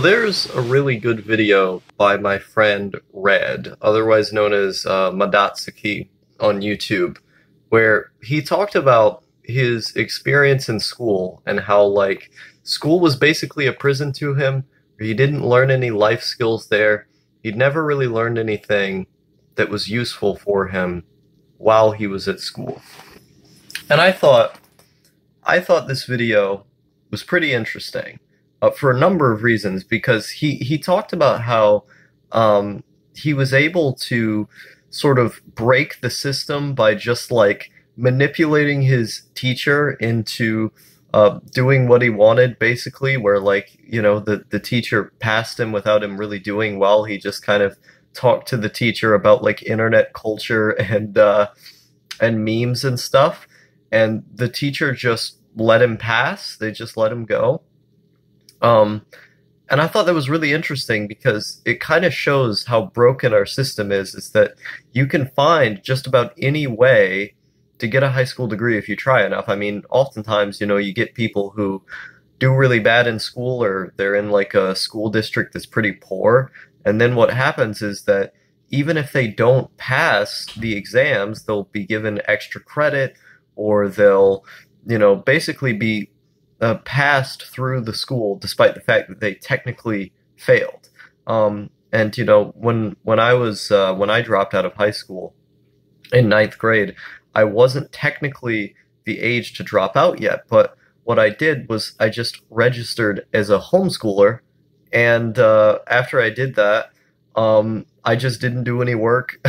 There's a really good video by my friend Red, otherwise known as Madotsuki, on YouTube, where he talked about his experience in school and how, like, school was basically a prison to him. He didn't learn any life skills there. He'd never really learned anything that was useful for him while he was at school. And I thought this video was pretty interesting for a number of reasons because he talked about how he was able to sort of break the system by just like manipulating his teacher into doing what he wanted, basically, where like, the teacher passed him without him really doing well. He just kind of talked to the teacher about like internet culture and memes and stuff, and the teacher just let him pass. They just let him go. Um, and I thought that was really interesting because it kind of shows how broken our system is that you can find just about any way to get a high school degree if you try enough. I mean, oftentimes, you get people who do really bad in school or they're in like a school district that's pretty poor. And then what happens is that even if they don't pass the exams, they'll be given extra credit or they'll, basically be passed through the school despite the fact that they technically failed. And when I dropped out of high school in ninth grade, I wasn't technically the age to drop out yet, but what I did was I just registered as a homeschooler, and after I did that, I just didn't do any work.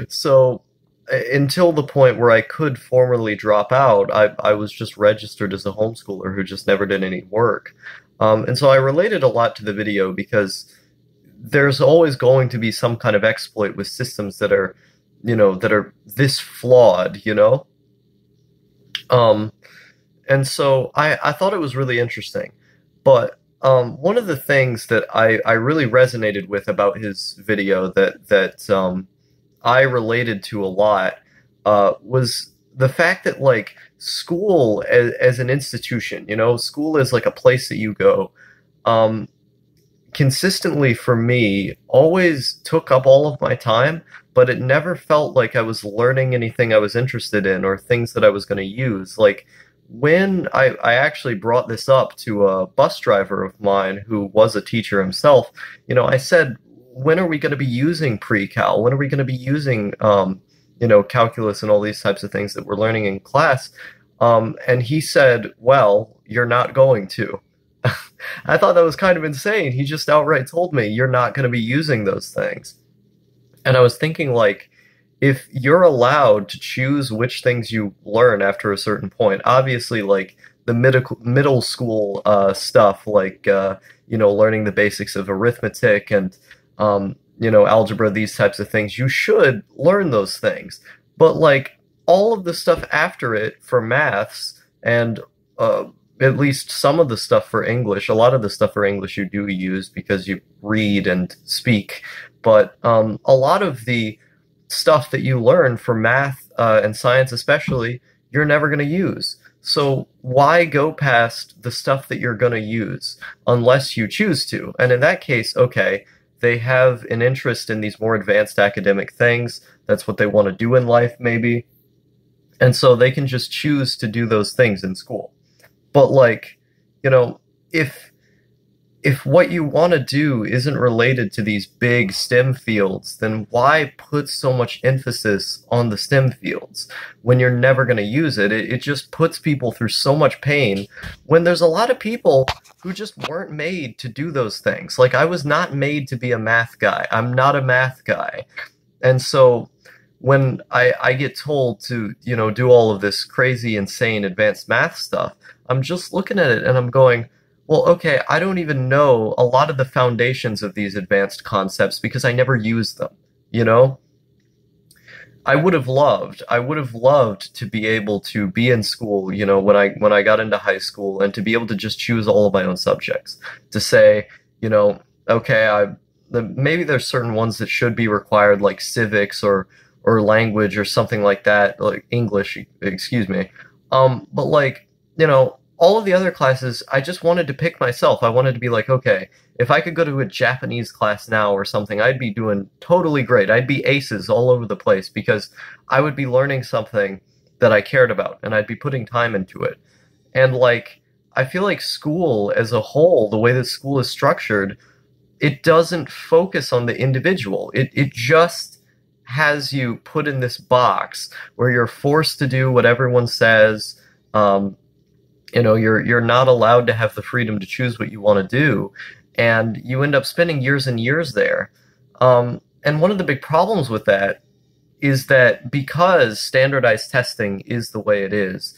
So until the point where I could formally drop out, I was just registered as a homeschooler who just never did any work. And so I related a lot to the video because there's always going to be some kind of exploit with systems that are this flawed. Um, and so I thought it was really interesting. But one of the things that I really resonated with about his video that I related to a lot was the fact that like school as an institution, school is like a place that you go. Consistently for me always took up all of my time, but it never felt like I was learning anything I was interested in or things that I was going to use. Like when I actually brought this up to a bus driver of mine who was a teacher himself, I said, when are we going to be using pre-cal? When are we going to be using, calculus and all these types of things that we're learning in class? And he said, well, you're not going to. I thought that was kind of insane. He just outright told me, you're not going to be using those things. And I was thinking, like, if you're allowed to choose which things you learn after a certain point, obviously, like, the middle school stuff, like, learning the basics of arithmetic and, algebra, these types of things, you should learn those things. But, like, all of the stuff after it for maths and at least some of the stuff for English, a lot of the stuff for English you do use because you read and speak, but a lot of the stuff that you learn for math and science especially, you're never going to use. So why go past the stuff that you're going to use unless you choose to? And in that case, okay, they have an interest in these more advanced academic things. That's what they want to do in life, maybe. And so they can just choose to do those things in school. But like, if what you want to do isn't related to these big STEM fields, then why put so much emphasis on the STEM fields when you're never going to use it? It just puts people through so much pain when there's a lot of people who just weren't made to do those things. Like, I was not made to be a math guy. I'm not a math guy. And so when I get told to, do all of this crazy, insane, advanced math stuff, I'm just looking at it and I'm going, well, okay, I don't even know a lot of the foundations of these advanced concepts because I never used them. I would have loved to be able to be in school, when I got into high school and to be able to just choose all of my own subjects. To say, okay, maybe there's certain ones that should be required, like civics or language or something like that, like English, excuse me. But like, all of the other classes, I just wanted to pick myself. I wanted to be like, okay, if I could go to a Japanese class now or something, I'd be doing totally great. I'd be aces all over the place because I would be learning something that I cared about and I'd be putting time into it. And like, I feel like school as a whole, the way that school is structured, it doesn't focus on the individual. It just has you put in this box where you're forced to do what everyone says. You're not allowed to have the freedom to choose what you want to do, and you end up spending years and years there. And one of the big problems with that is that because standardized testing is the way it is,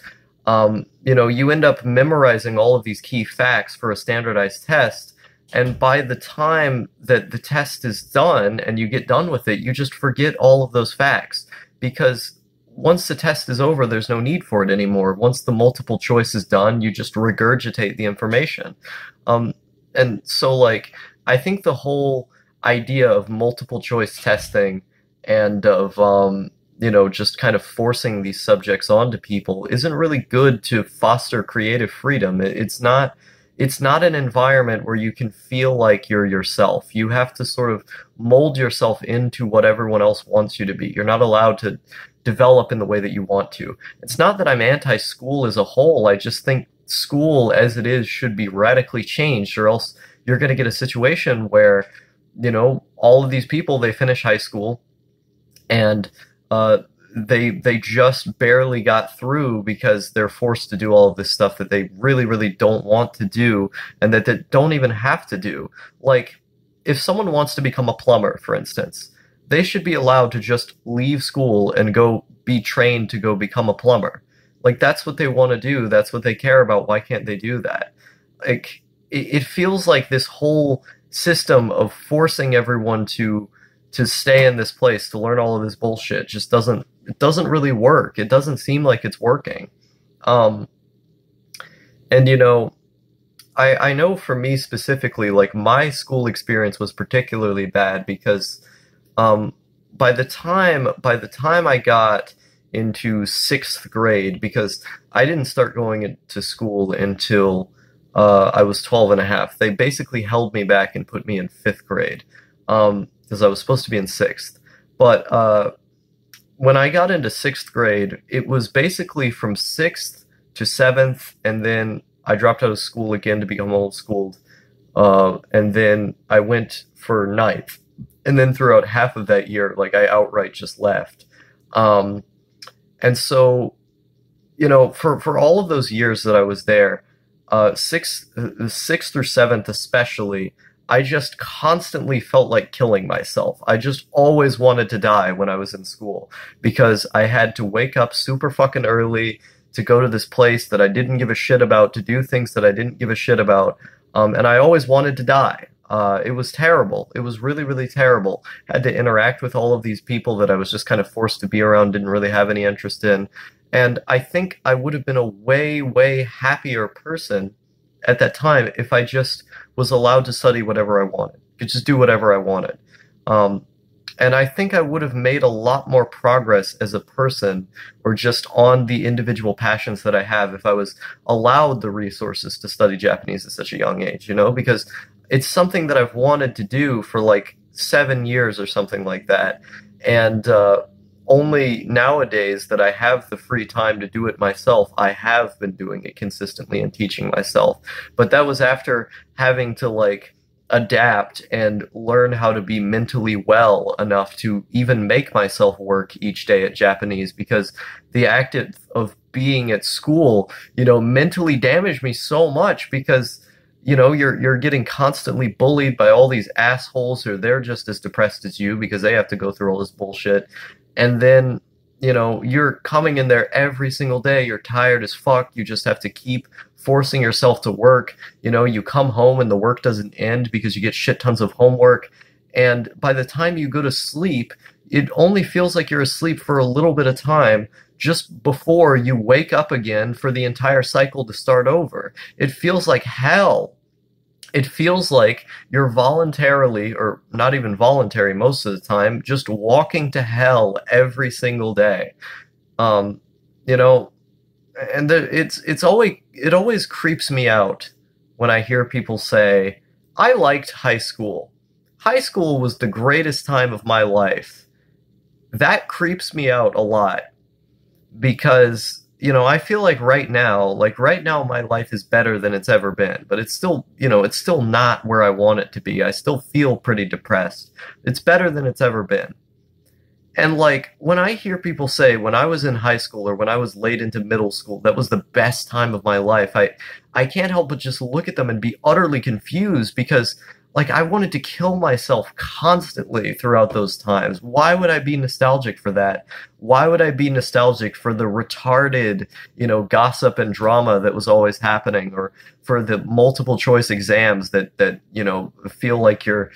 you end up memorizing all of these key facts for a standardized test, and by the time that the test is done and you get done with it, you just forget all of those facts because once the test is over, there's no need for it anymore. Once the multiple choice is done, you just regurgitate the information. And so, like, I think the whole idea of multiple choice testing and of, just kind of forcing these subjects onto people isn't really good to foster creative freedom. It's not an environment where you can feel like you're yourself. You have to sort of mold yourself into what everyone else wants you to be. You're not allowed to develop in the way that you want to. It's not that I'm anti-school as a whole. I just think school as it is should be radically changed, or else you're going to get a situation where, all of these people, they finish high school and they just barely got through because they're forced to do all of this stuff that they really, really don't want to do and that they don't even have to do. Like, if someone wants to become a plumber, for instance, they should be allowed to just leave school and go be trained to go become a plumber. Like, that's what they want to do. That's what they care about. Why can't they do that? Like, it feels like this whole system of forcing everyone to stay in this place to learn all of this bullshit just doesn't really work. It doesn't seem like it's working. And I know for me specifically, like, my school experience was particularly bad because by the time I got into sixth grade, because I didn't start going into school until I was 12 and a half. They basically held me back and put me in fifth grade because I was supposed to be in sixth. But when I got into sixth grade, it was basically from sixth to seventh, and then I dropped out of school again to become homeschooled, and then I went for ninth. And then throughout half of that year, like, I outright just left. And so, for all of those years that I was there, sixth through seventh especially, I just constantly felt like killing myself. I just always wanted to die when I was in school because I had to wake up super fucking early to go to this place that I didn't give a shit about, to do things that I didn't give a shit about. And I always wanted to die. It was terrible. It was really, really terrible. Had to interact with all of these people that I was just kind of forced to be around, didn't really have any interest in. And I think I would have been a way, way happier person at that time if I just was allowed to study whatever I wanted, could just do whatever I wanted. And I think I would have made a lot more progress as a person, or just on the individual passions that I have, if I was allowed the resources to study Japanese at such a young age, because it's something that I've wanted to do for like 7 years or something like that. And only nowadays that I have the free time to do it myself, I have been doing it consistently and teaching myself. But that was after having to like adapt and learn how to be mentally well enough to even make myself work each day at Japanese, because the act of being at school, mentally damaged me so much because you're getting constantly bullied by all these assholes who they're just as depressed as you because they have to go through all this bullshit. And then, you're coming in there every single day. You're tired as fuck. You just have to keep forcing yourself to work. You come home and the work doesn't end because you get shit tons of homework. And by the time you go to sleep, it only feels like you're asleep for a little bit of time just before you wake up again for the entire cycle to start over. It feels like hell. It feels like you're voluntarily, or not even voluntary most of the time, just walking to hell every single day. and it always creeps me out when I hear people say, "I liked high school. High school was the greatest time of my life." That creeps me out a lot because, I feel like right now my life is better than it's ever been, but it's still, it's still not where I want it to be. I still feel pretty depressed. It's better than it's ever been. And like when I hear people say when I was in high school or when I was late into middle school, that was the best time of my life, I can't help but just look at them and be utterly confused because like I wanted to kill myself constantly throughout those times. Why would I be nostalgic for that? Why would I be nostalgic for the retarded, gossip and drama that was always happening, or for the multiple choice exams that feel like you're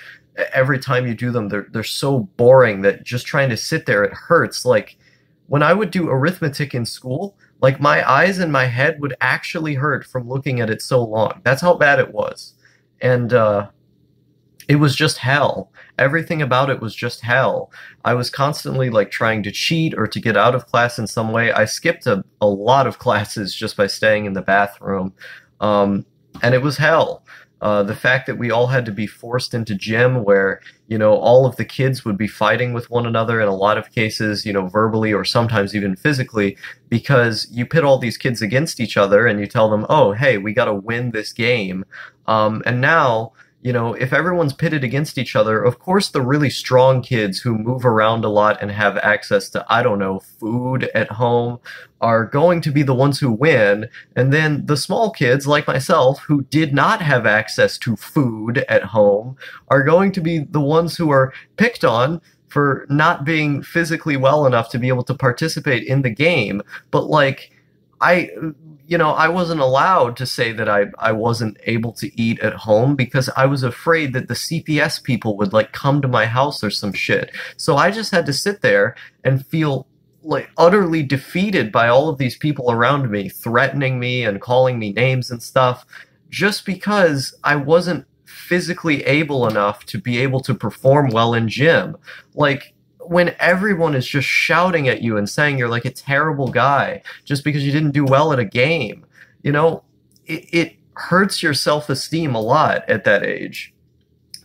every time you do them, they're so boring that just trying to sit there, it hurts. Like when I would do arithmetic in school, like my eyes and my head would actually hurt from looking at it so long. That's how bad it was. And it was just hell. Everything about it was just hell. I was constantly like trying to cheat or to get out of class in some way. I skipped a lot of classes just by staying in the bathroom. And it was hell. The fact that we all had to be forced into gym where, all of the kids would be fighting with one another in a lot of cases, verbally or sometimes even physically, because you pit all these kids against each other and you tell them, oh, hey, we got to win this game. And now, if everyone's pitted against each other, of course the really strong kids who move around a lot and have access to, I don't know, food at home are going to be the ones who win. And then the small kids like myself who did not have access to food at home are going to be the ones who are picked on for not being physically well enough to be able to participate in the game. But like, I wasn't allowed to say that I wasn't able to eat at home because I was afraid that the CPS people would like come to my house or some shit. So I just had to sit there and feel like utterly defeated by all of these people around me, threatening me and calling me names and stuff, just because I wasn't physically able enough to be able to perform well in gym. Like, when everyone is just shouting at you and saying you're like a terrible guy just because you didn't do well at a game, it hurts your self-esteem a lot at that age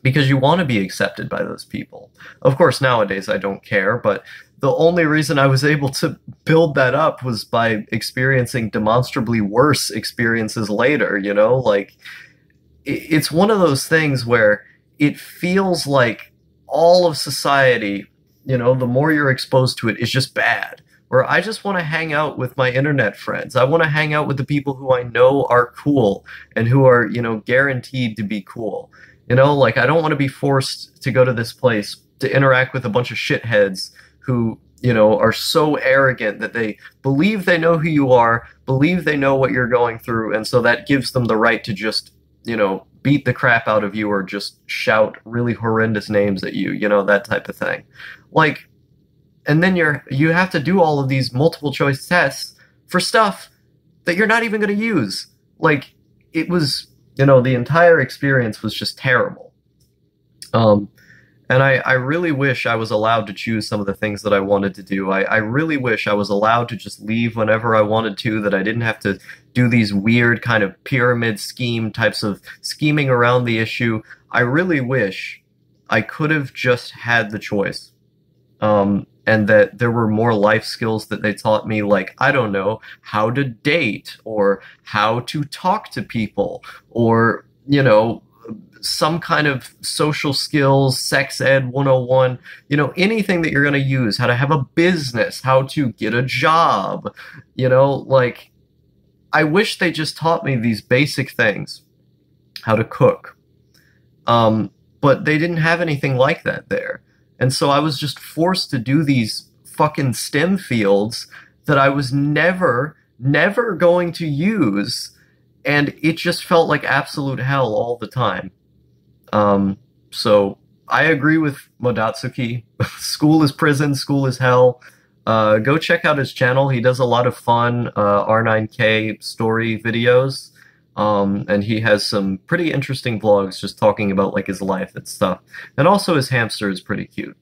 because you want to be accepted by those people. Of course, nowadays I don't care, but the only reason I was able to build that up was by experiencing demonstrably worse experiences later, like it's one of those things where it feels like all of society, the more you're exposed to it, is just bad. Where I just want to hang out with my internet friends. I want to hang out with the people who I know are cool and who are, guaranteed to be cool. Like I don't want to be forced to go to this place to interact with a bunch of shitheads who, are so arrogant that they believe they know who you are, believe they know what you're going through, and so that gives them the right to just, beat the crap out of you or just shout really horrendous names at you, that type of thing. Like, and then you have to do all of these multiple choice tests for stuff that you're not even going to use. Like, it was, the entire experience was just terrible. And I really wish I was allowed to choose some of the things that I wanted to do. I really wish I was allowed to just leave whenever I wanted to, that I didn't have to do these weird kind of pyramid scheme types of scheming around the issue. I really wish I could have just had the choice. And that there were more life skills that they taught me, like, I don't know, how to date, or how to talk to people, or, some kind of social skills, sex ed 101, anything that you're going to use, how to have a business, how to get a job, like, I wish they just taught me these basic things, how to cook. But they didn't have anything like that there. And so I was just forced to do these fucking STEM fields that I was never going to use. And it just felt like absolute hell all the time. So I agree with Madotsuki. School is prison, school is hell. Go check out his channel. He does a lot of fun R9K story videos. And he has some pretty interesting vlogs just talking about like his life and stuff. And also his hamster is pretty cute.